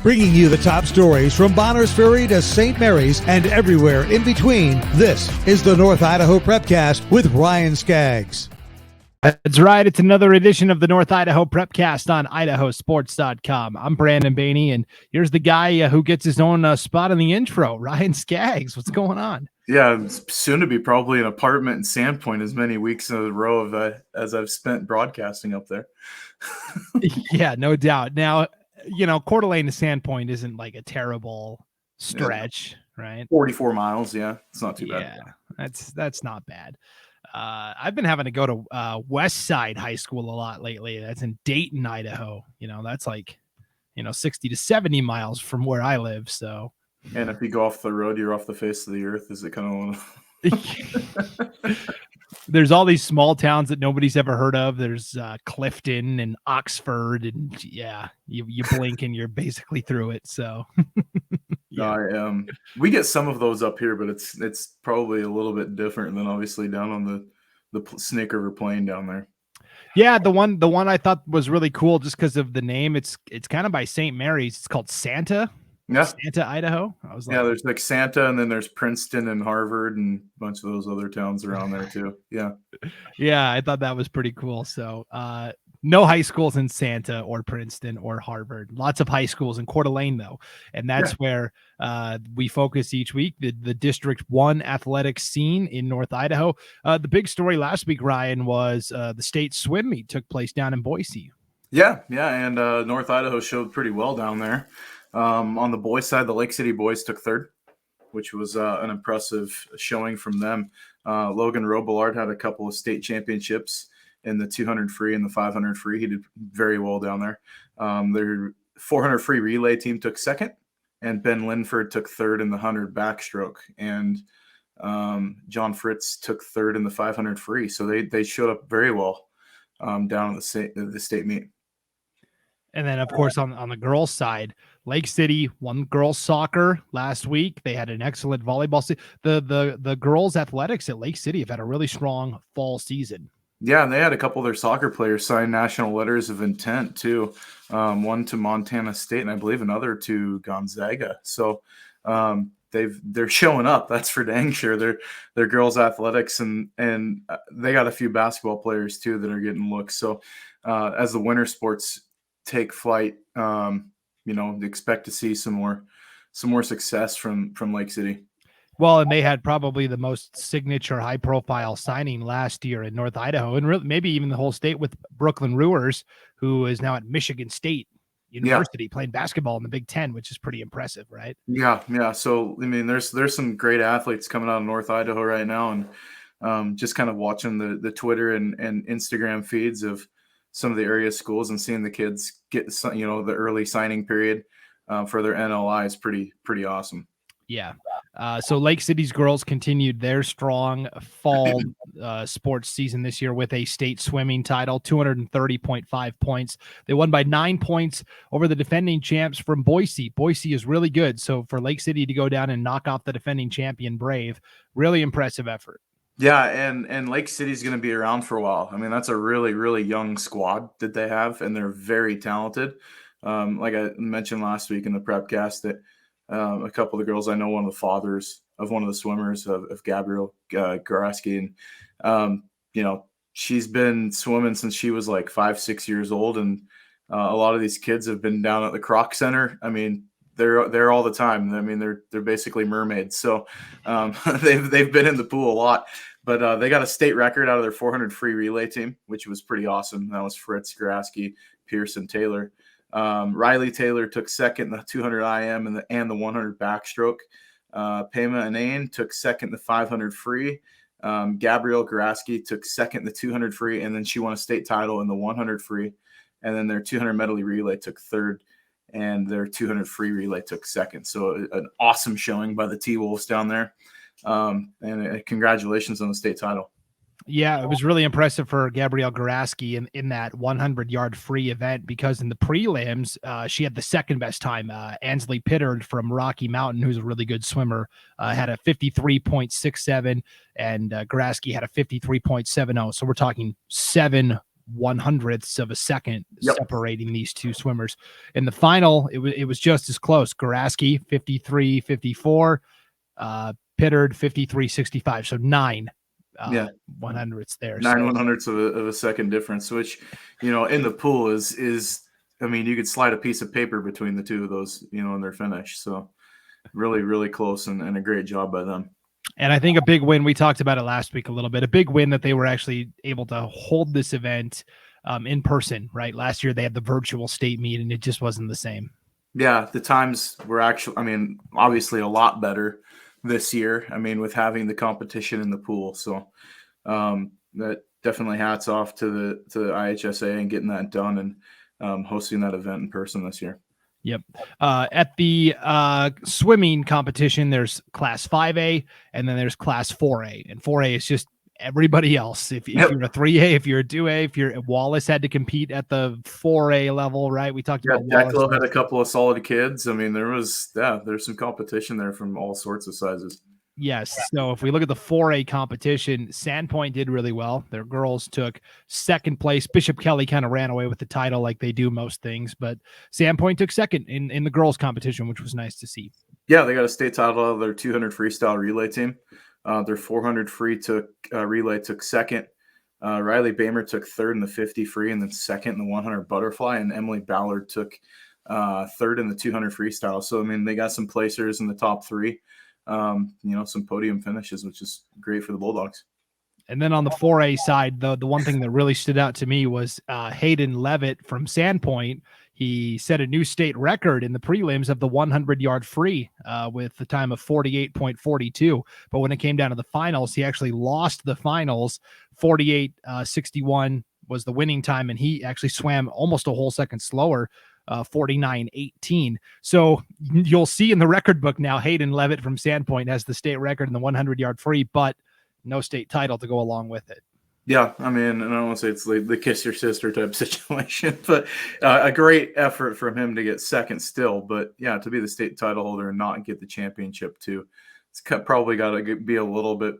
Bringing you the top stories from Bonners Ferry to St. Mary's and everywhere in between. This is the North Idaho Prepcast with Ryan Skaggs. That's right. It's another edition of the North Idaho Prepcast on IdahoSports.com. I'm Brandon Baney, and here's the guy who gets his own spot in the intro, Ryan Skaggs. What's going on? Yeah, soon to be probably an apartment in Sandpoint as many weeks in a row as I've spent broadcasting up there. Yeah, no doubt. Now, you know, Coeur d'Alene to Sandpoint isn't like a terrible stretch, right? 44 miles, yeah. It's not too bad. Yeah, that's not bad. I've been having to go to West Side High School a lot lately. That's in Dayton, Idaho. You know, that's like, 60 to 70 miles from where I live. So, and if you go off the road, you're off the face of the earth. Is it kind of There's all these small towns that nobody's ever heard of. There's Clifton and Oxford, and yeah, you blink and you're basically through it. So, yeah. We get some of those up here, but it's probably a little bit different than obviously down on the Snake River Plain down there. Yeah, the one I thought was really cool just because of the name. It's kind of by St. Mary's. It's called Santa. Yeah. Santa, Idaho. I was like, yeah, there's like Santa, and then there's Princeton and Harvard and a bunch of those other towns around there too. Yeah. Yeah, I thought that was pretty cool. So no high schools in Santa or Princeton or Harvard. Lots of high schools in Coeur d'Alene, though. And that's where we focus each week, the District 1 athletics scene in North Idaho. The big story last week, Ryan, was the state swim meet took place down in Boise. Yeah, and North Idaho showed pretty well down there. On the boys' side, the Lake City boys took third, which was an impressive showing from them. Logan Robillard had a couple of state championships in the 200 free and the 500 free. He did very well down there. Their 400 free relay team took second, and Ben Linford took third in the 100 backstroke. And John Fritz took third in the 500 free. So they showed up very well down at the state meet. And then, of course, on the girls' side, Lake City won girls' soccer last week. They had an excellent volleyball season. The girls' athletics at Lake City have had a really strong fall season. Yeah, and they had a couple of their soccer players sign national letters of intent too. One to Montana State, and I believe another to Gonzaga. So they're showing up. That's for dang sure. They're girls' athletics, and they got a few basketball players too that are getting looks. So as the winter sports take flight, expect to see some more success from Lake City. Well, and they had probably the most signature high profile signing last year in North Idaho, and really maybe even the whole state, with Brooklyn Rewers, who is now at Michigan State University playing basketball in the Big Ten, which is pretty impressive, right? Yeah. So I mean, there's some great athletes coming out of North Idaho right now, and just kind of watching the Twitter and Instagram feeds of some of the area schools and seeing the kids get, the early signing period for their NLI is pretty awesome. Yeah. So Lake City's girls continued their strong fall sports season this year with a state swimming title, 230.5 points. They won by 9 points over the defending champs from Boise. Boise is really good. So for Lake City to go down and knock off the defending champion Brave, really impressive effort. Yeah, and Lake City's going to be around for a while. I mean, that's a really, really young squad that they have, and they're very talented. Like I mentioned last week in the Prepcast, that a couple of the girls, I know one of the fathers of one of the swimmers of Gabrielle Garaski, and she's been swimming since she was like 5-6 years old, and a lot of these kids have been down at the Croc Center. I mean, they're all the time. I mean, they're basically mermaids. So they've been in the pool a lot, but they got a state record out of their 400 free relay team, which was pretty awesome. That was Fritz, Garaski, Pierce, and Taylor. Riley Taylor took second in the 200 IM and the 100 backstroke. Pema Anane took second in the 500 free. Gabrielle Garaski took second in the 200 free, and then she won a state title in the 100 free. And then their 200 medley relay took third, and their 200 free relay took second. So an awesome showing by the T-Wolves down there. And congratulations on the state title. Yeah, it was really impressive for Gabrielle Garaski in that 100-yard free event, because in the prelims, she had the second best time. Ansley Pittard from Rocky Mountain, who's a really good swimmer, had a 53.67, and Garaski had a 53.70. So we're talking 7 100ths of a second separating these two swimmers. In the final, it was just as close. Garaski 53-54, Pittard 53-65. So 9 100ths there. 9 100ths of a second difference, which, in the pool is I mean, you could slide a piece of paper between the two of those, in their finish. So really, really close and a great job by them. And I think a big win, we talked about it last week a little bit, a big win that they were actually able to hold this event in person, right? Last year they had the virtual state meet and it just wasn't the same. Yeah, the times were actually, obviously a lot better this year. With having the competition in the pool. So that definitely hats off to the IHSA and getting that done and hosting that event in person this year. Yep. At the swimming competition, there's class 5A and then there's class 4A. And 4A is just everybody else. If you're a 3A, if you're a 2A, if you're Wallace had to compete at the 4A level, right? We talked about Wallace had a couple of solid kids. there's some competition there from all sorts of sizes. Yes. So if we look at the 4A competition, Sandpoint did really well. Their girls took second place. Bishop Kelly kind of ran away with the title like they do most things, but Sandpoint took second in the girls competition, which was nice to see. Yeah, they got a state title out of their 200 freestyle relay team. Their 400 free relay took second. Riley Bamer took third in the 50 free and then second in the 100 butterfly. And Emily Ballard took third in the 200 freestyle. So, they got some placers in the top three. Some podium finishes, which is great for the Bulldogs. And then on the 4A side, the one thing that really stood out to me was Hayden Levitt from Sandpoint. He set a new state record in the prelims of the 100-yard free with the time of 48.42. But when it came down to the finals, he actually lost the finals. 48.61 was the winning time, and he actually swam almost a whole second slower. 49.18. So you'll see in the record book now, Hayden Levitt from Sandpoint has the state record in the 100-yard free, but no state title to go along with it. Yeah, and I don't want to say it's the kiss your sister type situation, but a great effort from him to get second still. But yeah, to be the state title holder and not get the championship too, it's probably got to be a little bit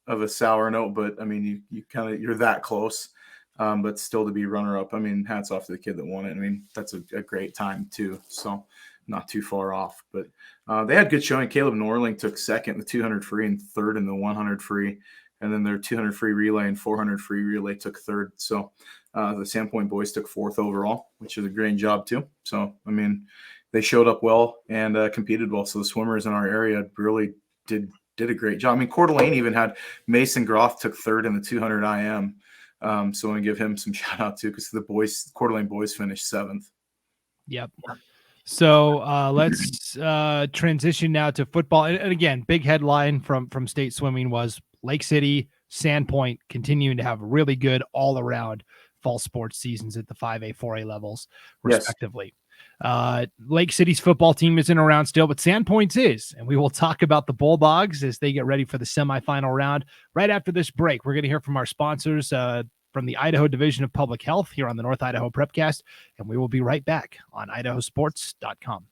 of a sour note. But you're that close. But still to be runner up, hats off to the kid that won it. That's a great time too. So not too far off, but they had good showing. Caleb Norling took second in the 200 free and third in the 100 free. And then their 200 free relay and 400 free relay took third. So the Sandpoint boys took fourth overall, which is a great job too. So, they showed up well and competed well. So the swimmers in our area really did a great job. Coeur d'Alene even had Mason Groff took third in the 200 IM. So I want to give him some shout out too, because the Coeur d'Alene boys finished 7th. Yep. So let's transition now to football. And again, big headline from state swimming was Lake City, Sandpoint continuing to have really good all around fall sports seasons at the 5A, 4A levels, respectively. Yes. Lake City's football team isn't around still, but Sandpoint's is. And we will talk about the Bulldogs as they get ready for the semifinal round. Right after this break, we're going to hear from our sponsors from the Idaho Division of Public Health here on the North Idaho Prepcast, and we will be right back on IdahoSports.com.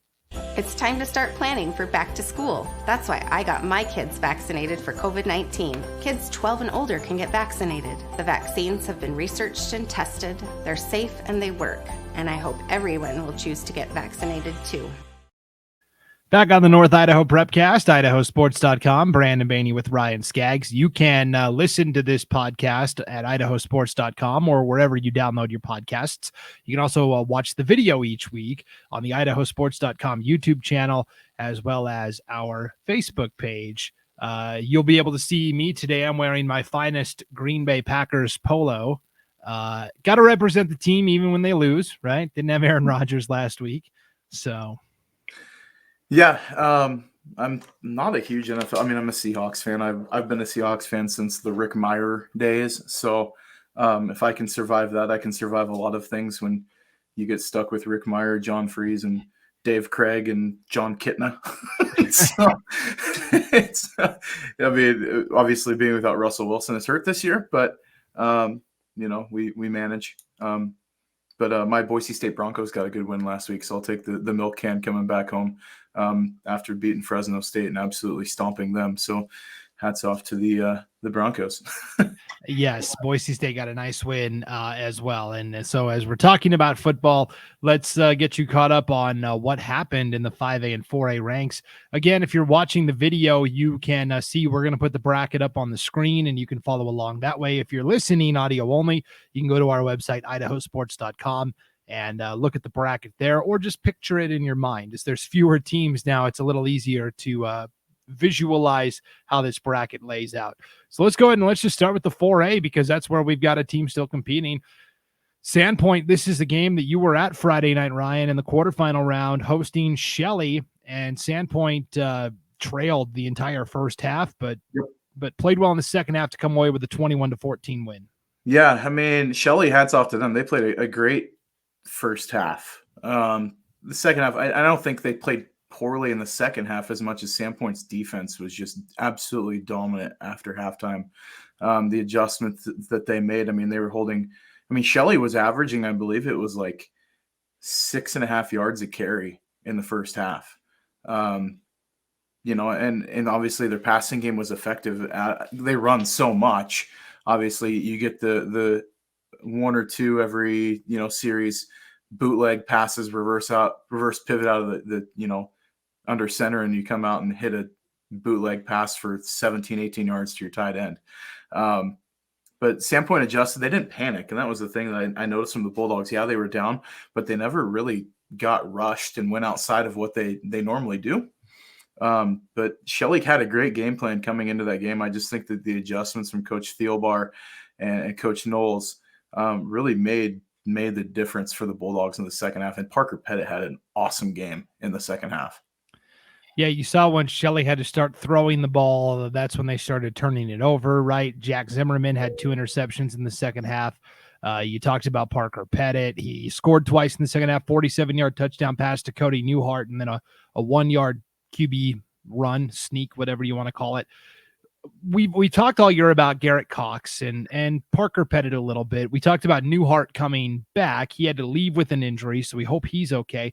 It's time to start planning for back to school. That's why I got my kids vaccinated for COVID-19. Kids 12 and older can get vaccinated. The vaccines have been researched and tested. They're safe and they work. And I hope everyone will choose to get vaccinated too. Back on the North Idaho Prepcast, IdahoSports.com, Brandon Baney with Ryan Skaggs. You can listen to this podcast at IdahoSports.com or wherever you download your podcasts. You can also watch the video each week on the IdahoSports.com YouTube channel, as well as our Facebook page. You'll be able to see me today. I'm wearing my finest Green Bay Packers polo. Got to represent the team even when they lose, right? Didn't have Aaron Rodgers last week, so... Yeah, I'm not a huge NFL. I'm a Seahawks fan. I've been a Seahawks fan since the Rick Meyer days. So if I can survive that, I can survive a lot of things when you get stuck with Rick Meyer, John Freeze, and Dave Craig and John Kitna. Obviously being without Russell Wilson is hurt this year, but we manage. But my Boise State Broncos got a good win last week, so I'll take the milk can coming back home after beating Fresno State and absolutely stomping them. So hats off to the the Broncos. Yes, Boise State got a nice win as well. And so as we're talking about football, let's get you caught up on what happened in the 5A and 4A ranks. Again, if you're watching the video, you can see we're going to put the bracket up on the screen and you can follow along that way. If you're listening audio only, you can go to our website, IdahoSports.com, and look at the bracket there, or just picture it in your mind. As there's fewer teams now, it's a little easier to visualize how this bracket lays out. So let's go ahead and let's just start with the 4A, because that's where we've got a team still competing. Sandpoint, this is the game that you were at Friday night, Ryan, in the quarterfinal round, hosting Shelley, and Sandpoint trailed the entire first half, but played well in the second half to come away with a 21-14 win. Yeah, I mean, Shelley, hats off to them. They played a great first half. The second half, I don't think they played poorly in the second half as much as Sandpoint's defense was just absolutely dominant after halftime. The adjustments that they made, I mean, they were holding, I mean, Shelley was averaging, I believe it was like 6.5 yards a carry in the first half. You know, and obviously their passing game was effective. They run so much. Obviously you get the one or two every, you know, series, bootleg passes, reverse pivot out of the you know, under center, and you come out and hit a bootleg pass for 17, 18 yards to your tight end. But Sandpoint adjusted. They didn't panic, and that was the thing that I noticed from the Bulldogs. Yeah, they were down, but they never really got rushed and went outside of what they normally do. But Shelley had a great game plan coming into that game. I just think that the adjustments from Coach Thielbar and Coach Knowles really made the difference for the Bulldogs in the second half. And Parker Pettit had an awesome game in the second half. Yeah, you saw when Shelley had to start throwing the ball, that's when they started turning it over, right? Jack Zimmerman had 2 interceptions in the second half. You talked about Parker Pettit. He scored twice in the second half, 47-yard touchdown pass to Cody Newhart, and then a 1-yard QB run, sneak, whatever you want to call it. We talked all year about Garrett Cox and Parker Pettit a little bit. We talked about Newhart coming back. He had to leave with an injury, so we hope he's okay.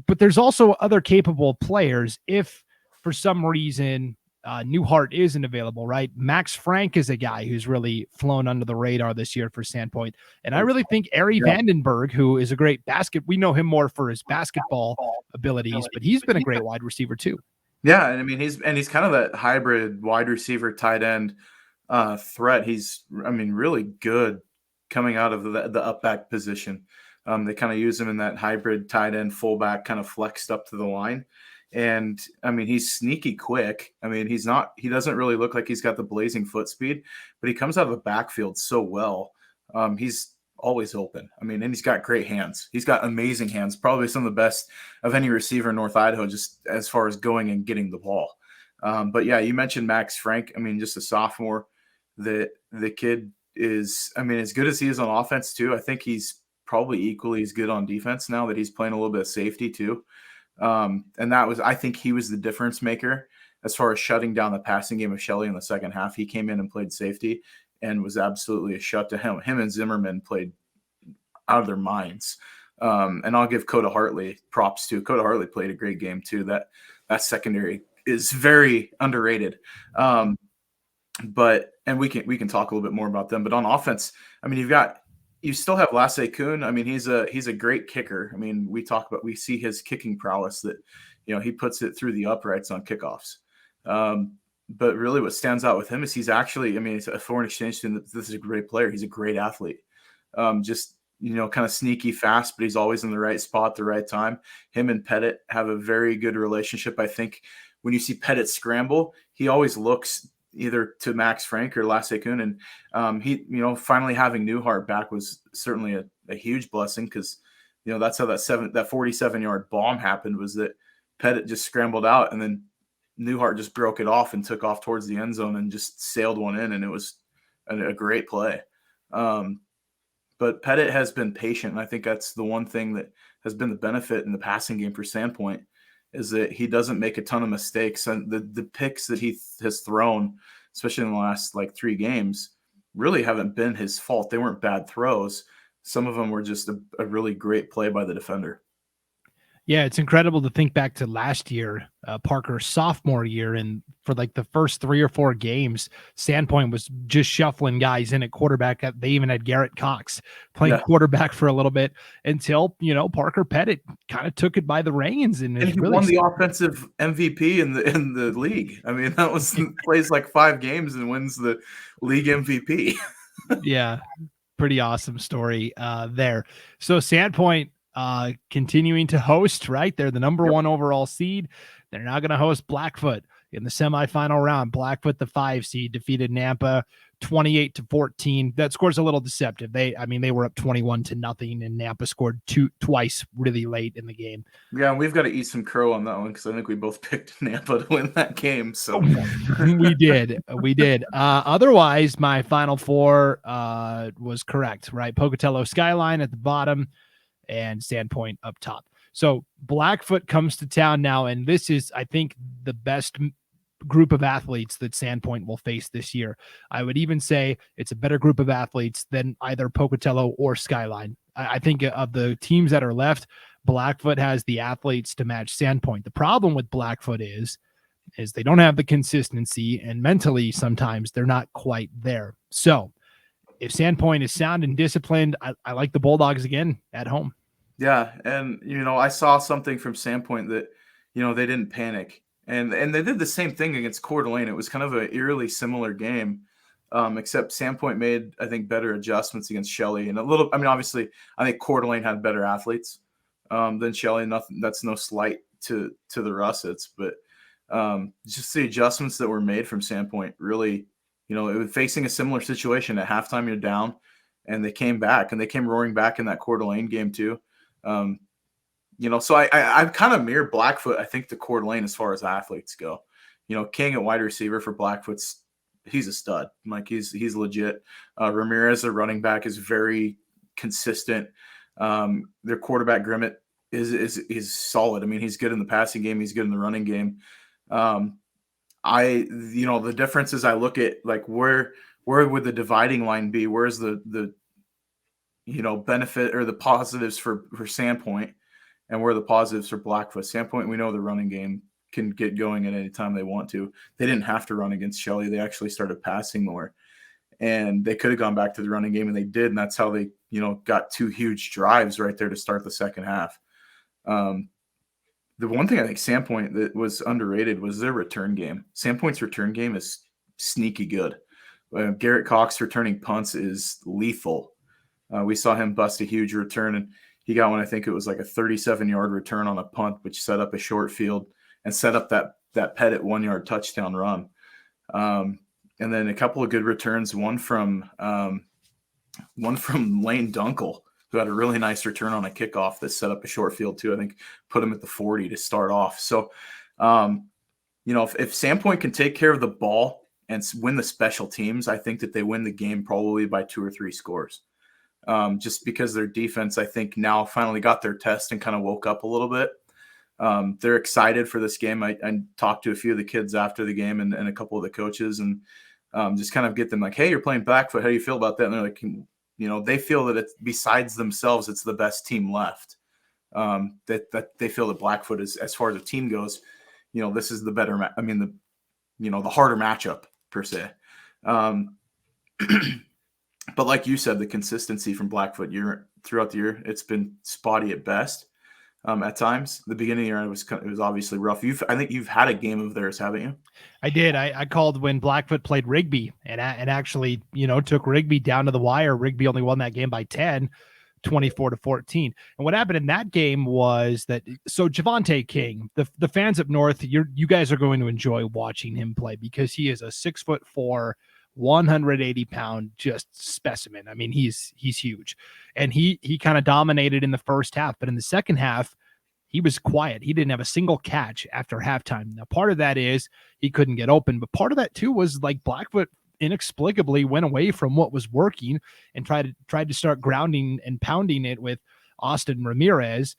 But there's also other capable players if for some reason Newhart isn't available, right? Max Frank is a guy who's really flown under the radar this year for Sandpoint. And I really think Ari Vandenberg, who is a great we know him more for his basketball abilities, but he's been a great wide receiver too. Yeah, and I mean he's kind of that hybrid wide receiver tight end threat. He's, I mean, really good coming out of the up back position. They kind of use him in that hybrid tight end fullback, kind of flexed up to the line. And I mean, he's sneaky quick. I mean, he doesn't really look like he's got the blazing foot speed, but he comes out of the backfield so well. He's always open. I mean, and he's got great hands. He's got amazing hands, probably some of the best of any receiver in North Idaho, just as far as going and getting the ball. But yeah, you mentioned Max Frank. I mean, just a sophomore. The kid is, I mean, as good as he is on offense too, I think he's probably equally as good on defense now that he's playing a little bit of safety too. And I think he was the difference maker as far as shutting down the passing game of Shelley in the second half. He came in and played safety and was absolutely a shut to him. Him and Zimmerman played out of their minds. And I'll give Coda Hartley props too. Coda Hartley played a great game too. That secondary is very underrated. But we can talk a little bit more about them. But on offense, I mean, you still have Lasse Kuhn. I mean, he's a great kicker. I mean, we see his kicking prowess that, you know, he puts it through the uprights on kickoffs. But really what stands out with him is he's actually, I mean, it's a foreign exchange student. This is a great player. He's a great athlete. Just, you know, kind of sneaky fast, but he's always in the right spot at the right time. Him and Pettit have a very good relationship. I think when you see Pettit scramble, he always looks either to Max Frank or Lasse Kuhn. And he, you know, finally having Newhart back was certainly a huge blessing, because, you know, that's how that 47-yard bomb happened, was that Pettit just scrambled out and then Newhart just broke it off and took off towards the end zone and just sailed one in, and it was a great play. But Pettit has been patient, and I think that's the one thing that has been the benefit in the passing game for Sandpoint, is that he doesn't make a ton of mistakes. And the picks that he has thrown, especially in the last 3 games, really haven't been his fault. They weren't bad throws. Some of them were just a really great play by the defender. Yeah, it's incredible to think back to last year, Parker's sophomore year, and for like the first 3 or 4 games, Sandpoint was just shuffling guys in at quarterback. They even had Garrett Cox playing quarterback for a little bit until, Parker Pettit kind of took it by the reins and he won the offensive MVP in the league. I mean, that was plays like 5 games and wins the league MVP. Yeah, pretty awesome story there. So Sandpoint continuing to host, right? They're the number 1 overall seed. They're now going to host Blackfoot in the semifinal round. Blackfoot, the 5 seed, defeated Nampa 28-14. That score's a little deceptive. They were up 21-0, and Nampa scored twice really late in the game. Yeah, and we've got to eat some crow on that one because I think we both picked Nampa to win that game. So we did. Otherwise, my Final Four was correct, right? Pocatello Skyline at the bottom and Sandpoint up top. So Blackfoot comes to town now, and this is, I think, the best group of athletes that Sandpoint will face this year. I would even say it's a better group of athletes than either Pocatello or Skyline. I think of the teams that are left, Blackfoot has the athletes to match Sandpoint. The problem with Blackfoot is they don't have the consistency, and mentally sometimes they're not quite there. So if Sandpoint is sound and disciplined, I like the Bulldogs again at home. Yeah, and I saw something from Sandpoint that they didn't panic, and they did the same thing against Coeur d'Alene. It was kind of an eerily similar game, except Sandpoint made, I think, better adjustments against Shelley, and obviously I think Coeur d'Alene had better athletes than Shelley. Nothing, that's no slight to the Russets, but just the adjustments that were made from Sandpoint really, it was facing a similar situation at halftime. You're down, and they came back, and they came roaring back in that Coeur d'Alene game too. So I kind of mirror Blackfoot, I think, to Coeur d'Alene as far as athletes go. King at wide receiver for Blackfoot's, he's a stud. Like he's legit. Ramirez, their running back, is very consistent. Their quarterback Grimmett is solid. I mean, he's good in the passing game. He's good in the running game. The difference is I look at like where would the dividing line be? Where's the benefit or the positives for Sandpoint, and where are the positives for Blackfoot? Sandpoint, we know the running game can get going at any time they want to. They didn't have to run against Shelley. They actually started passing more, and they could have gone back to the running game, and they did. And that's how they, got 2 huge drives right there to start the second half. The one thing I think Sandpoint that was underrated was their return game. Sandpoint's return game is sneaky good. Garrett Cox returning punts is lethal. We saw him bust a huge return, and he got one, I think it was like a 37-yard return on a punt, which set up a short field and set up that Pettit 1-yard touchdown run. And then a couple of good returns, one from Lane Dunkel, who had a really nice return on a kickoff that set up a short field too. I think put him at the 40 to start off. So, if Sandpoint can take care of the ball and win the special teams, I think that they win the game probably by 2 or 3 scores. Just because their defense, I think, now finally got their test and kind of woke up a little bit. They're excited for this game. I talked to a few of the kids after the game and a couple of the coaches, and just kind of get them like, hey, you're playing Blackfoot. How do you feel about that? And they're like, they feel that it's, besides themselves, it's the best team left. That they feel that Blackfoot is, as far as the team goes, this is the better, the harder matchup per se. But like you said, the consistency from Blackfoot throughout the year, it's been spotty at best. At times, the beginning of the year it was obviously rough. I think you've had a game of theirs, haven't you? I did. I called when Blackfoot played Rigby and actually took Rigby down to the wire. Rigby only won that game by 10, 24-14. And what happened in that game was that Javonte King, the fans up north, you guys are going to enjoy watching him play because he is a 6'4", 180-pound just specimen. I mean, he's huge, and he kind of dominated in the first half, but in the second half, he was quiet. He didn't have a single catch after halftime. Now, part of that is he couldn't get open, but part of that too was like Blackfoot inexplicably went away from what was working and tried to start grounding and pounding it with Austin Ramirez,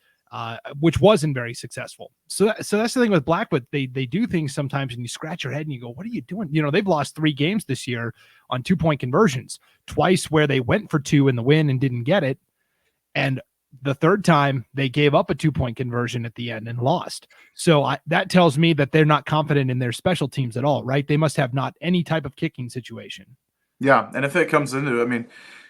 which wasn't very successful. So that's the thing with Blackfoot. They do things sometimes and you scratch your head and you go, what are you doing? They've lost 3 games this year on 2-point conversions, twice where they went for 2 in the win and didn't get it. And the third time they gave up a 2-point conversion at the end and lost. So that tells me that they're not confident in their special teams at all, right? They must have not any type of kicking situation. Yeah, and if it comes into it, I mean,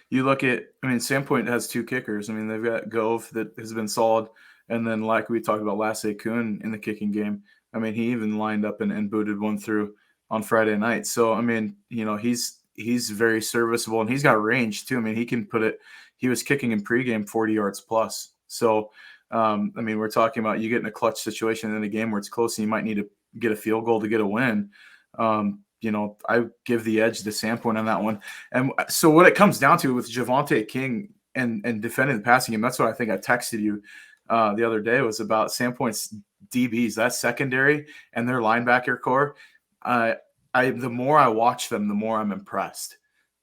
you look at, I mean, Sandpoint has 2 kickers. I mean, they've got Gove that has been solid, and then like we talked about Lasse Kuhn in the kicking game. I mean, he even lined up and booted one through on Friday night. So I mean, you know, he's very serviceable, and he's got range too. I mean, he can put it. He was kicking in pregame 40 yards plus. So I mean, we're talking about you get in a clutch situation in a game where it's close and you might need to get a field goal to get a win. You know, I give the edge to Sandpoint on that one. And so what it comes down to with Javonte King and defending the passing game, that's what I think I texted you the other day, was about Sandpoint's DBs, that secondary and their linebacker core. The more I watch them, the more I'm impressed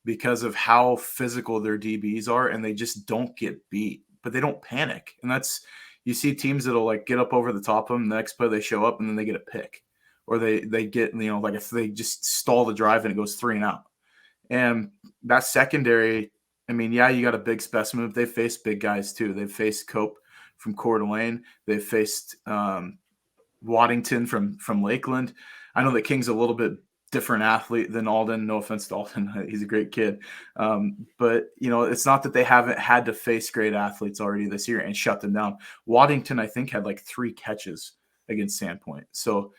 because of how physical their DBs are, and they just don't get beat, but they don't panic. And that's, you see teams that'll like get up over the top of them, the next play they show up and then they get a pick. Or they get, you know, like if they just stall the drive and it goes 3 and out. And that secondary, I mean, yeah, you got a big specimen, but they've faced big guys too. They've faced Cope from Coeur d'Alene. They've faced Waddington from Lakeland. I know that King's a little bit different athlete than Alden. No offense to Alden. He's a great kid. But, you know, it's not that they haven't had to face great athletes already this year and shut them down. Waddington, I think, had like 3 catches against Sandpoint. So,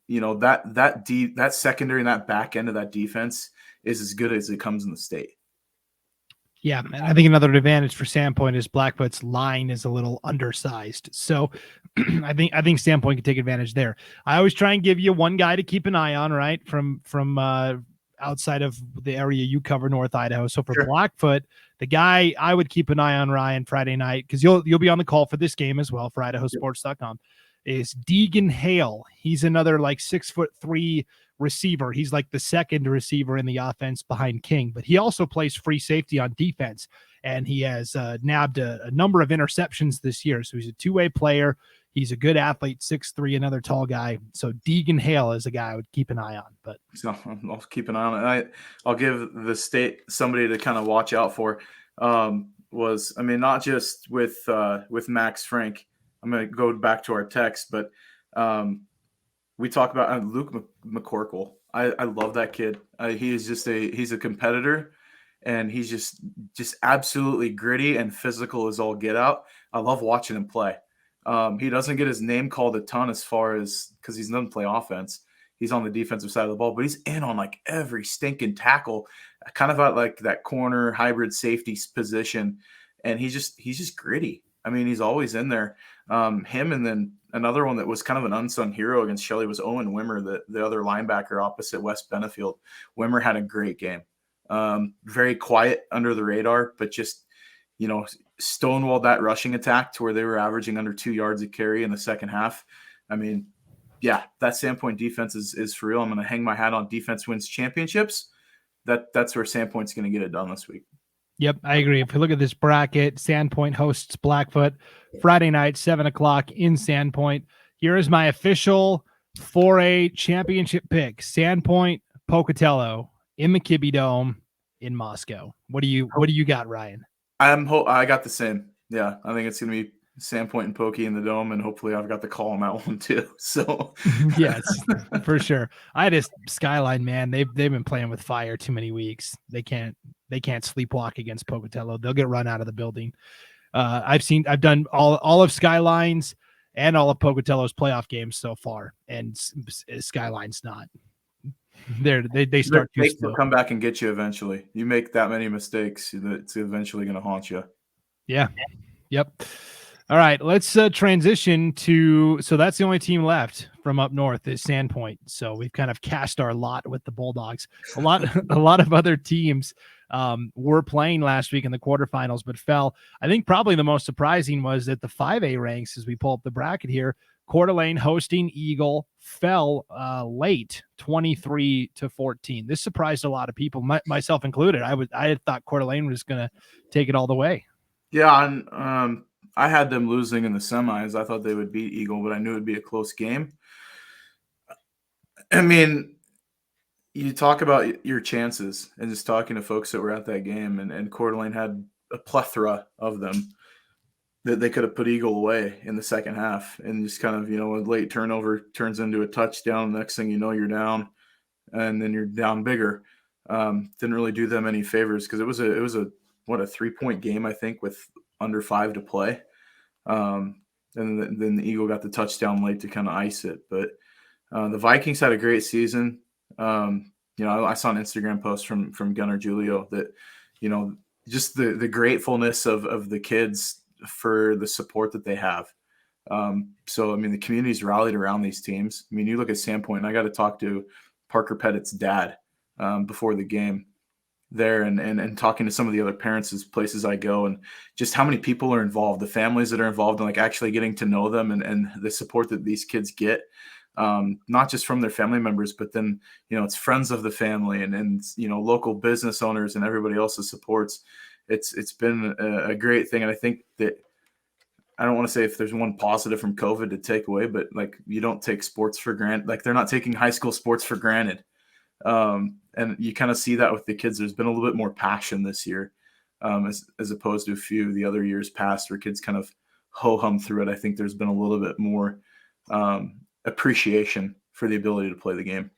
you know, that secondary and that back end of that defense is as good as it comes in the state. Yeah, and I think another advantage for Sandpoint is Blackfoot's line is a little undersized. So I think Sandpoint can take advantage there. I always try and give you one guy to keep an eye on, right? From outside of the area you cover, North Idaho. So for Sure. Blackfoot, the guy I would keep an eye on, Ryan, Friday night, because you'll be on the call for this game as well for IdahoSports.com, is Deegan Hale. He's another like 6'3" receiver. He's like the second receiver in the offense behind King, but he also plays free safety on defense, and he has nabbed a number of interceptions this year. So he's a 2-way player. He's a good athlete, 6'3", another tall guy. So Deegan Hale is a guy I would keep an eye on. But so I'll keep an eye on it. I'll give the state somebody to kind of watch out for. Was, I mean, not just with Max Frank. I'm going to go back to our text, but we talk about Luke McCorkle. I love that kid. He is he's a competitor, and he's just absolutely gritty and physical as all get out. I love watching him play. He doesn't get his name called a ton as far as, because he doesn't play offense. He's on the defensive side of the ball, but he's in on like every stinking tackle, kind of at like that corner hybrid safety position. And he's just gritty. I mean, he's always in there. Him, and then another one that was kind of an unsung hero against Shelley was Owen Wimmer, the other linebacker opposite West Benefield. Wimmer had a great game. Very quiet under the radar, but just, you know, stonewalled that rushing attack to where they were averaging under 2 yards a carry in the second half. I mean, yeah, that Sandpoint defense is for real. I'm going to hang my hat on defense wins championships. That's where Sandpoint's going to get it done this week. Yep, I agree. If we look at this bracket, Sandpoint hosts Blackfoot Friday night, 7:00 in Sandpoint. Here is my official 4A championship pick: Sandpoint, Pocatello in the Kibbe Dome in Moscow. What do you got, Ryan? I got the same. Yeah, I think it's going to be Sandpoint and Pokey in the Dome, and hopefully I've got the call on that one too. So yes, for sure. I just Skyline, man. They've been playing with fire too many weeks. They can't sleepwalk against Pocatello. They'll get run out of the building. I've done all of Skyline's and all of Pocatello's playoff games so far, and Skyline's not. They start to come back and get you eventually. You make that many mistakes, it's eventually going to haunt you. Yeah. Yep. All right, let's transition to, so that's the only team left from up north is Sandpoint. So we've kind of cast our lot with the Bulldogs. A lot of other teams were playing last week in the quarterfinals, but fell. I think probably the most surprising was that the 5A ranks, as we pull up the bracket here, Coeur d'Alene hosting Eagle fell late, 23-14. This surprised a lot of people, myself included. I had thought Coeur d'Alene was going to take it all the way. Yeah, and I had them losing in the semis. I thought they would beat Eagle, but I knew it would be a close game. I mean, you talk about your chances, and just talking to folks that were at that game, and Coeur d'Alene had a plethora of them. that they could have put Eagle away in the second half, and just kind of, a late turnover turns into a touchdown. Next thing you know, you're down, and then you're down bigger. Didn't really do them any favors, because it was a 3-point game, I think, with under 5 to play. And then the Eagle got the touchdown late to kind of ice it. But the Vikings had a great season. I saw an Instagram post from Gunnar Julio that, just the gratefulness of the kids for the support that they have. So, the community's rallied around these teams. You look at Sandpoint, and I got to talk to Parker Pettit's dad before the game there, and talking to some of the other parents as places I go, and just how many people are involved, the families that are involved, and like actually getting to know them, and the support that these kids get, not just from their family members, but then, it's friends of the family and local business owners and everybody else that supports. It's been a great thing. And I think that, I don't want to say if there's one positive from COVID to take away, but like, you don't take sports for granted. Like, they're not taking high school sports for granted. And you kind of see that with the kids. There's been a little bit more passion this year, as opposed to a few of the other years past where kids kind of ho-hum through it. I think there's been a little bit more appreciation for the ability to play the game.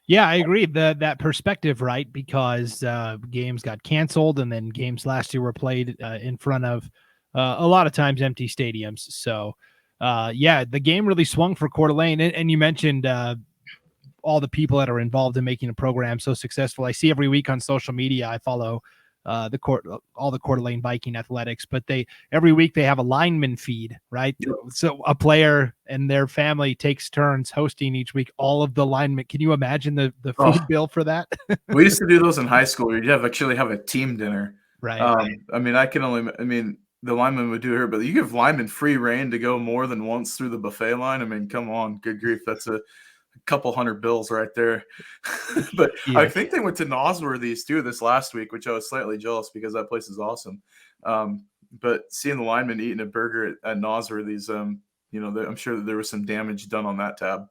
Yeah, I agree. That perspective, right? Because games got canceled, and then games last year were played in front of a lot of times empty stadiums. So, the game really swung for Coeur d'Alene. And you mentioned all the people that are involved in making a program so successful. I see every week on social media, I follow all the Coeur d'Alene Viking athletics, but every week they have a lineman feed, right? Yep. So a player and their family takes turns hosting each week all of the linemen. Can you imagine the food bill for that? We used to do those in high school. You'd actually have a team dinner. Right. The lineman would do here, but you give linemen free reign to go more than once through the buffet line. Come on, good grief. That's a couple $100 bills right there. But yeah. I think they went to Nosworthy's too this last week, which I was slightly jealous because that place is awesome. But seeing the linemen eating a burger at Nosworthy's, I'm sure that there was some damage done on that tab.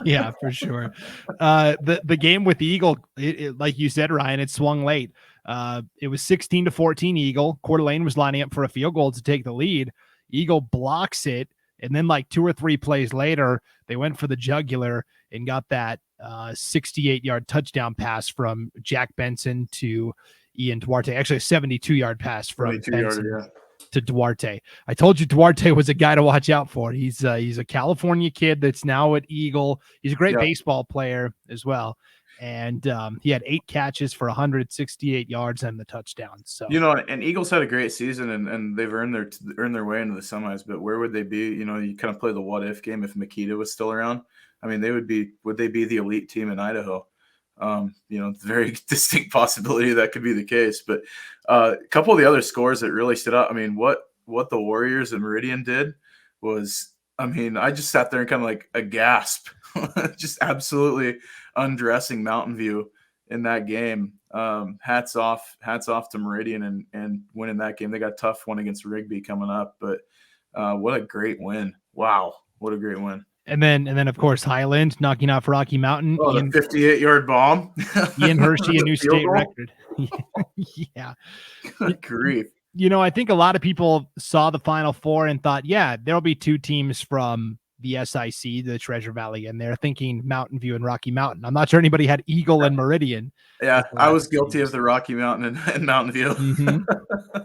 Yeah, for sure. The game with the Eagle, like you said, Ryan, it swung late. It was 16-14 Eagle. Coeur d'Alene was lining up for a field goal to take the lead. Eagle blocks it. And then like 2 or 3 plays later, they went for the jugular and got that 68-yard touchdown pass from Jack Benson to Ian Duarte. Actually, a 72-yard pass from Benson to Duarte. I told you Duarte was a guy to watch out for. He's a California kid that's now at Eagle. He's a great baseball player as well. And he had 8 catches for 168 yards and the touchdown. So and Eagles had a great season, and they've earned their way into the semis. But where would they be? You kind of play the what if game if Makita was still around. Would they be the elite team in Idaho? Very distinct possibility that could be the case. But a couple of the other scores that really stood out. What the Warriors and Meridian did was, I just sat there and kind of like a gasp, just absolutely undressing Mountain View in that game. Hats off to Meridian and winning that game. They got a tough one against Rigby coming up, but what a great win. Wow. What a great win. And then of course, Highland knocking off Rocky Mountain. Oh, the 58-yard bomb. Ian Hershey, a new state record. Yeah. Good grief. I think a lot of people saw the Final Four and thought, there'll be 2 teams from the SIC, the Treasure Valley, and they're thinking Mountain View and Rocky Mountain. I'm not sure anybody had Eagle and Meridian. Yeah, I was guilty of the Rocky Mountain and Mountain View. Mm-hmm.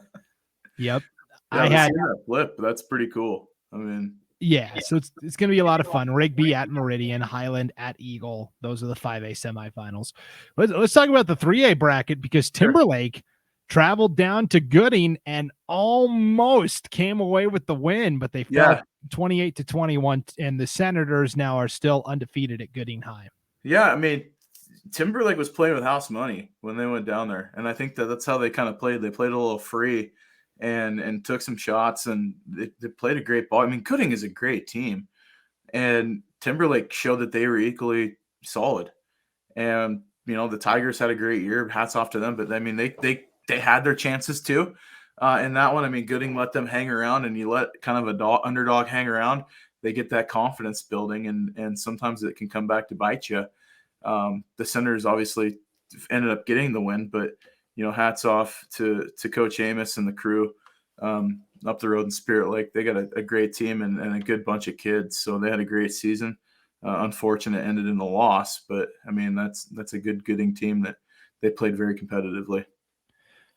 Yep. I had that flip. That's pretty cool. So it's going to be a lot of fun. Rigby at Meridian, Highland at Eagle. Those are the 5A semifinals. Let's talk about the 3A bracket, because Timberlake traveled down to Gooding and almost came away with the win, but they fell 28-21, and the Senators now are still undefeated at Gooding High. Yeah, Timberlake was playing with house money when they went down there, and I think that's how they kind of played. They played a little free and took some shots, and they played a great ball. Gooding is a great team, and Timberlake showed that they were equally solid. And the Tigers had a great year. Hats off to them, but they had their chances too. In that one, Gooding let them hang around, and you let kind of a underdog hang around, they get that confidence building, and sometimes it can come back to bite you. The Senators obviously ended up getting the win, but hats off to Coach Amos and the crew. up the road in Spirit Lake. They got a great team and a good bunch of kids. So they had a great season. Unfortunate ended in the loss, but I mean, that's a good Gooding team that they played very competitively.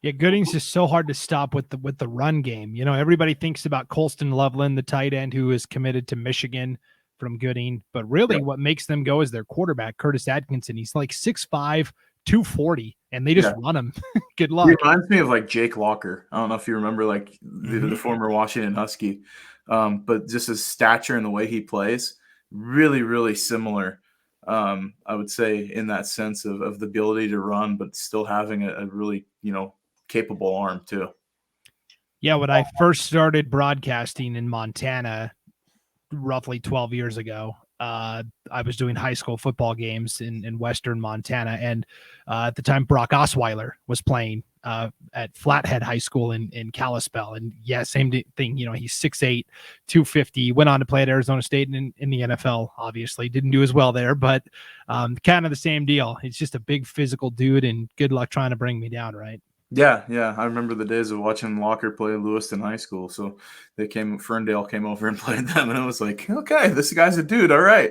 Yeah, Gooding's just so hard to stop with the run game. You know, everybody thinks about Colston Loveland, the tight end who is committed to Michigan from Gooding, but really what makes them go is their quarterback, Curtis Atkinson. He's like 6'5", 240, and they just run him. Good luck. He reminds me of like Jake Locker. I don't know if you remember, like the former Washington Husky, but just his stature and the way he plays, really, really similar. I would say in that sense of the ability to run, but still having a really, capable arm too. Yeah, when I first started broadcasting in Montana, roughly 12 years ago, I was doing high school football games in Western Montana. And at the time, Brock Osweiler was playing at Flathead High School in Kalispell. And yeah, same thing. He's 6'8", 250, went on to play at Arizona State and in the NFL, obviously. Didn't do as well there, but kind of the same deal. He's just a big physical dude, and good luck trying to bring me down, right? Yeah. I remember the days of watching Locker play Lewiston High School. So Ferndale came over and played them, and it was like, okay, this guy's a dude, all right.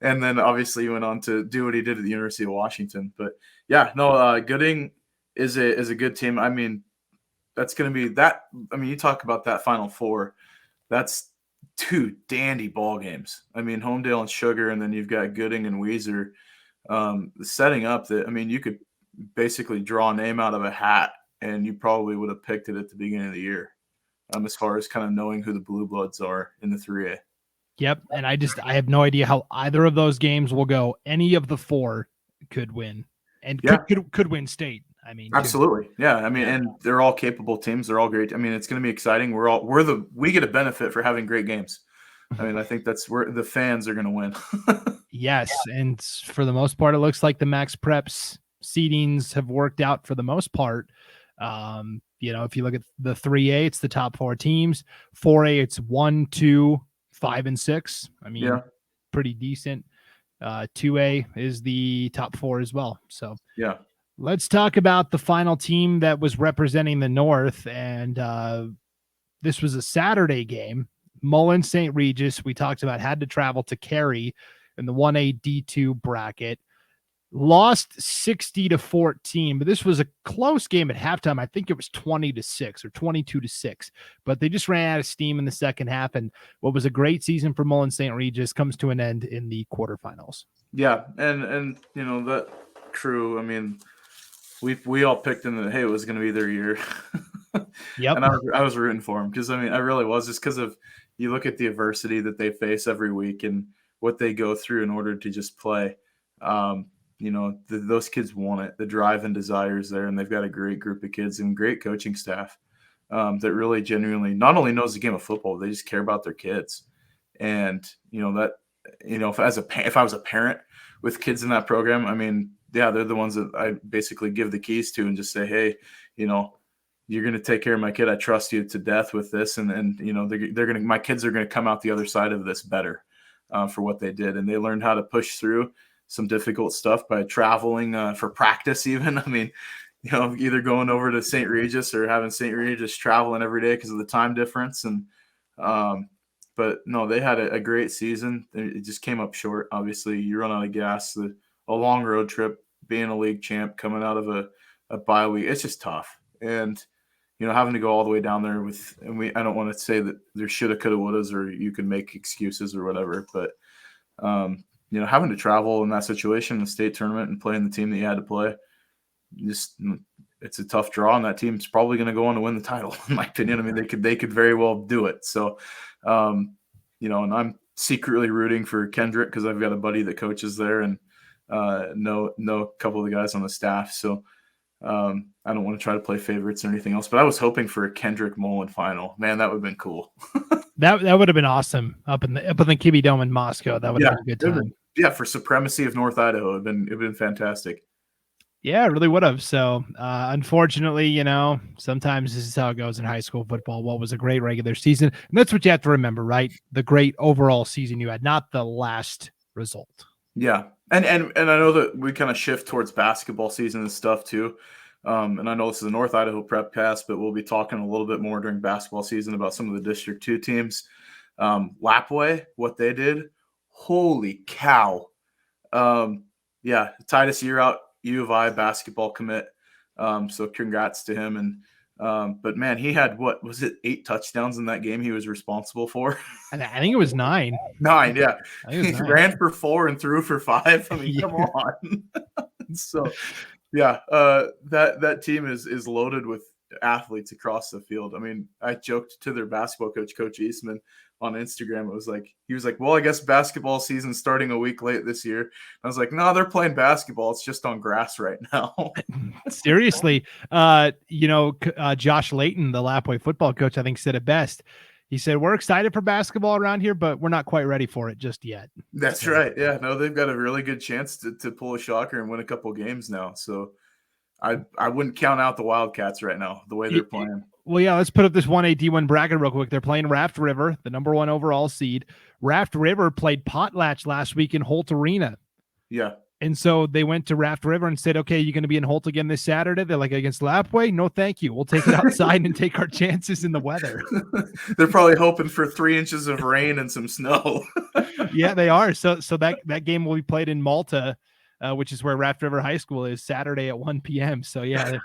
And then obviously he went on to do what he did at the University of Washington. But yeah, no, Gooding is a good team. I mean, that's going to be that. I mean, you talk about that Final Four. That's two dandy ball games. I mean, Homedale and Sugar, and then you've got Gooding and Weiser setting up that. I mean, you could basically draw a name out of a hat, and you probably would have picked it at the beginning of the year, as far as kind of knowing who the Blue Bloods are in the 3A. Yep, and I have no idea how either of those games will go. Any of the four could win, and could win state. I mean, absolutely, yeah. I mean, and they're all capable teams. They're all great. I mean, it's going to be exciting. We get a benefit for having great games. I mean, I think that's where the fans are going to win. Yes, and for the most part, it looks like the Max Preps seedings have worked out for the most part. If you look at the 3A, it's the top four teams. 4A, it's 1, 2, 5, and 6. I mean, pretty decent. 2A is the top four as well. So yeah, let's talk about the final team that was representing the North. And this was a Saturday game. Mullen St. Regis, we talked about, had to travel to Cary in the 1A D2 bracket. Lost 60-14, but this was a close game at halftime. I think it was 20-6 or 22-6, but they just ran out of steam in the second half. And what was a great season for Mullen St. Regis comes to an end in the quarterfinals. Yeah. And that crew, I mean, we all picked in that, hey, it was going to be their year. Yep. And I was rooting for them because, I mean, I really was, just because of, you look at the adversity that they face every week and what they go through in order to just play. Those kids want it. The drive and desire is there, and they've got a great group of kids and great coaching staff that really genuinely not only knows the game of football, they just care about their kids. And if I was a parent with kids in that program, I mean, yeah, they're the ones that I basically give the keys to and just say, hey, you're going to take care of my kid. I trust you to death with this, and my kids are going to come out the other side of this better for what they did, and they learned how to push through some difficult stuff by traveling for practice even. I mean, either going over to St. Regis or having St. Regis traveling every day because of the time difference. And but no, they had a great season. It just came up short. Obviously, you run out of gas. A long road trip, being a league champ, coming out of a bye week, it's just tough. And having to go all the way down there I don't want to say that there shoulda, coulda, wouldas, or you can make excuses or whatever, but having to travel in that situation, the state tournament, and playing the team that you had to play, it's a tough draw, and that team's probably going to go on to win the title, in my opinion. I mean, they could very well do it. So, and I'm secretly rooting for Kendrick because I've got a buddy that coaches there and know a couple of the guys on the staff. So I don't want to try to play favorites or anything else, but I was hoping for a Kendrick Mullen final. Man, that would have been cool. That would have been awesome up in the Kibbe Dome in Moscow. That would have been a good time. For supremacy of North Idaho, it'd been fantastic. Yeah, it really would have. So, unfortunately, sometimes this is how it goes in high school football. What was a great regular season, and that's what you have to remember, right? The great overall season you had, not the last result. Yeah, and I know that we kind of shift towards basketball season and stuff too, And I know this is a North Idaho Prepcast, but we'll be talking a little bit more during basketball season about some of the District 2 teams. Lapwai, what they did, holy cow. Titus Year out, U of I basketball commit. So congrats to him. And but man, he had, what was it, 8 touchdowns in that game he was responsible for? I think it was 9. 9, yeah. He 9. ran for 4 and threw for 5. I mean, come on. So that team is loaded with athletes across the field. I mean, I joked to their basketball coach, Coach Eastman, on Instagram. It was like, he was like, well, I guess basketball season's starting a week late this year. And I was like, no, they're playing basketball. It's just on grass right now. Seriously. Josh Layton, the Lapwai football coach, I think said it best. He said, we're excited for basketball around here, but we're not quite ready for it just yet. That's right. Yeah, no, they've got a really good chance to pull a shocker and win a couple games now. So I wouldn't count out the Wildcats right now, the way they're playing. Well, yeah, let's put up this 1A D1 bracket real quick. They're playing Raft River, the number 1 overall seed. Raft River played Potlatch last week in Holt Arena. Yeah. And so they went to Raft River and said, okay, you're going to be in Holt again this Saturday? They're like, against Lapwai? No, thank you. We'll take it outside and take our chances in the weather. They're probably hoping for 3 inches of rain and some snow. Yeah, they are. So that game will be played in Malta, which is where Raft River High School is, Saturday at 1 p.m. So, yeah.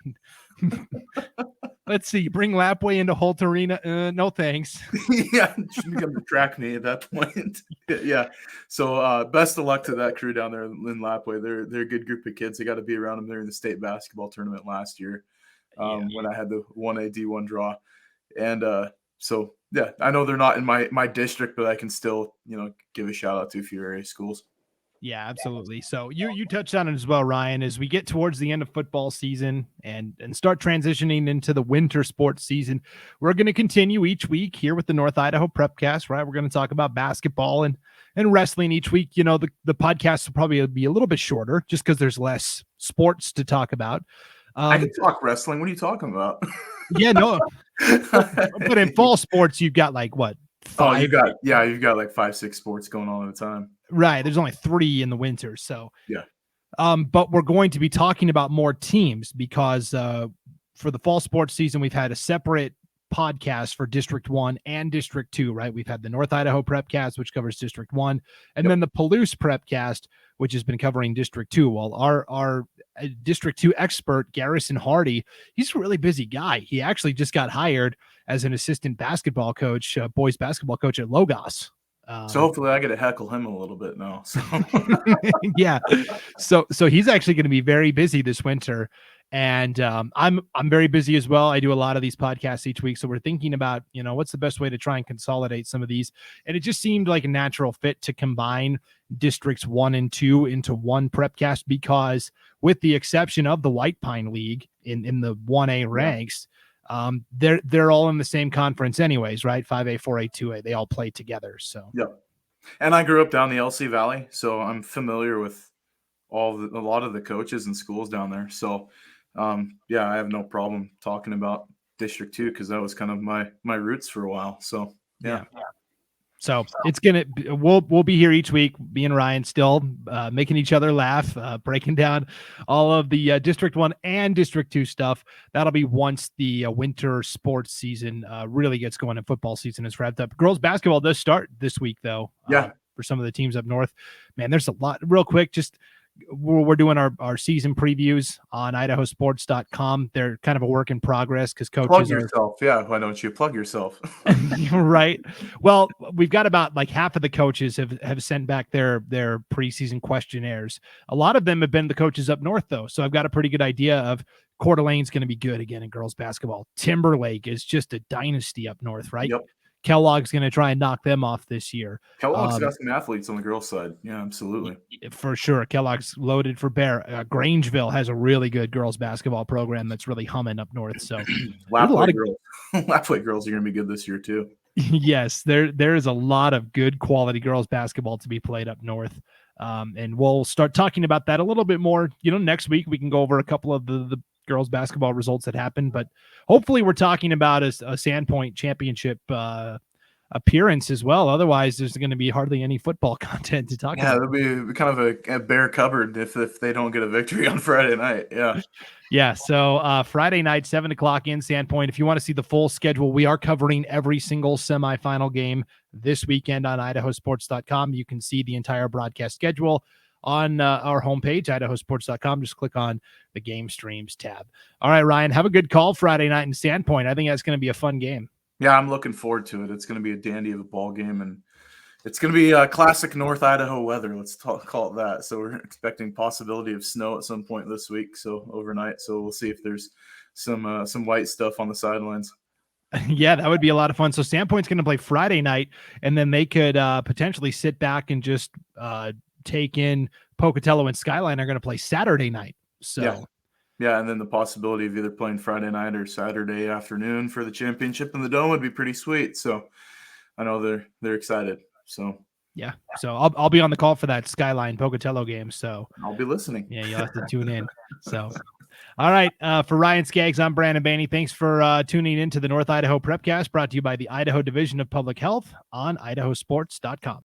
Let's see. Bring Lapwai into Holt Arena. No, thanks. Yeah, become the track me at that point. Yeah. So best of luck to that crew down there in Lapwai. They're a good group of kids. They got to be around them. They're in the state basketball tournament last year when I had the 1A D1 draw. And so, yeah, I know they're not in my district, but I can still, give a shout out to a few area schools. Yeah, absolutely. So you touched on it as well, Ryan, as we get towards the end of football season and start transitioning into the winter sports season. We're going to continue each week here with the North Idaho Prepcast, right? We're going to talk about basketball and wrestling each week. The podcast will probably be a little bit shorter just because there's less sports to talk about. I can talk wrestling. What are you talking about? Yeah, no. But in fall sports, you've got like what? 5? You've got like 5-6 sports going on at a time. Right. There's only 3 in the winter. So, yeah. But we're going to be talking about more teams because for the fall sports season, we've had a separate podcast for District 1 and District 2, right? We've had the North Idaho Prepcast, which covers District 1, and then the Palouse Prepcast, which has been covering District 2. Well, our District 2 expert, Garrison Hardy, he's a really busy guy. He actually just got hired as an assistant basketball coach, boys basketball coach at Logos. So hopefully I get to heckle him a little bit now. So. Yeah. So he's actually going to be very busy this winter. And I'm very busy as well. I do a lot of these podcasts each week. So we're thinking about, what's the best way to try and consolidate some of these. And it just seemed like a natural fit to combine districts 1 and 2 into one Prepcast, because with the exception of the White Pine League in the 1A ranks, they're all in the same conference anyways, right? 5A, 4A, 2A, they all play together. So, yeah. And I grew up down the LC Valley, so I'm familiar with a lot of the coaches and schools down there. So, I have no problem talking about District 2 because that was kind of my roots for a while. So, yeah. So we'll be here each week, me and Ryan still making each other laugh, breaking down all of the District 1 and District 2 stuff. That'll be once the winter sports season really gets going and football season is wrapped up. Girls basketball does start this week, though. For some of the teams up north. Man, there's a lot. Real quick, just we're doing our season previews on IdahoSports.com. They're kind of a work in progress because coaches plug yourself. Yeah, why don't you plug yourself? Right. Well, we've got about like half of the coaches have sent back their preseason questionnaires. A lot of them have been the coaches up north, though. So I've got a pretty good idea of Coeur d'Alene's going to be good again in girls basketball. Timberlake is just a dynasty up north, right? Yep. Kellogg's going to try and knock them off this year. Kellogg's got some athletes on the girls' side. Yeah, absolutely. For sure. Kellogg's loaded for bear. Grangeville has a really good girls' basketball program that's really humming up north. So Lapwai girls are going to be good this year, too. Yes, there is a lot of good quality girls' basketball to be played up north. And we'll start talking about that a little bit more. Next week we can go over a couple of the girls basketball results that happened, but hopefully we're talking about a Sandpoint championship appearance as well. Otherwise, there's going to be hardly any football content to talk about. It'll be kind of a bare cupboard if they don't get a victory on Friday night. Yeah. Yeah. So Friday night, 7:00 in Sandpoint. If you want to see the full schedule, we are covering every single semifinal game this weekend on IdahoSports.com. You can see the entire broadcast schedule on our homepage, IdahoSports.com. Just click on the game streams tab. All right, Ryan, have a good call Friday night in Sandpoint. I think that's going to be a fun game. Yeah, I'm looking forward to it. It's going to be a dandy of a ball game, and it's going to be classic North Idaho weather. Let's call it that. So we're expecting possibility of snow at some point this week, so overnight. So we'll see if there's some white stuff on the sidelines. Yeah, that would be a lot of fun. So Sandpoint's going to play Friday night, and then they could potentially sit back and just take in Pocatello and Skyline are going to play Saturday night. So yeah, and then the possibility of either playing Friday night or Saturday afternoon for the championship in the Dome would be pretty sweet. So I know they're excited. So yeah, so I'll be on the call for that Skyline Pocatello game. So I'll be listening. Yeah, you'll have to tune in. So, all right, for Ryan Skaggs, I'm Brandon Baney. Thanks for tuning in to the North Idaho Prepcast, brought to you by the Idaho Division of Public Health on IdahoSports.com.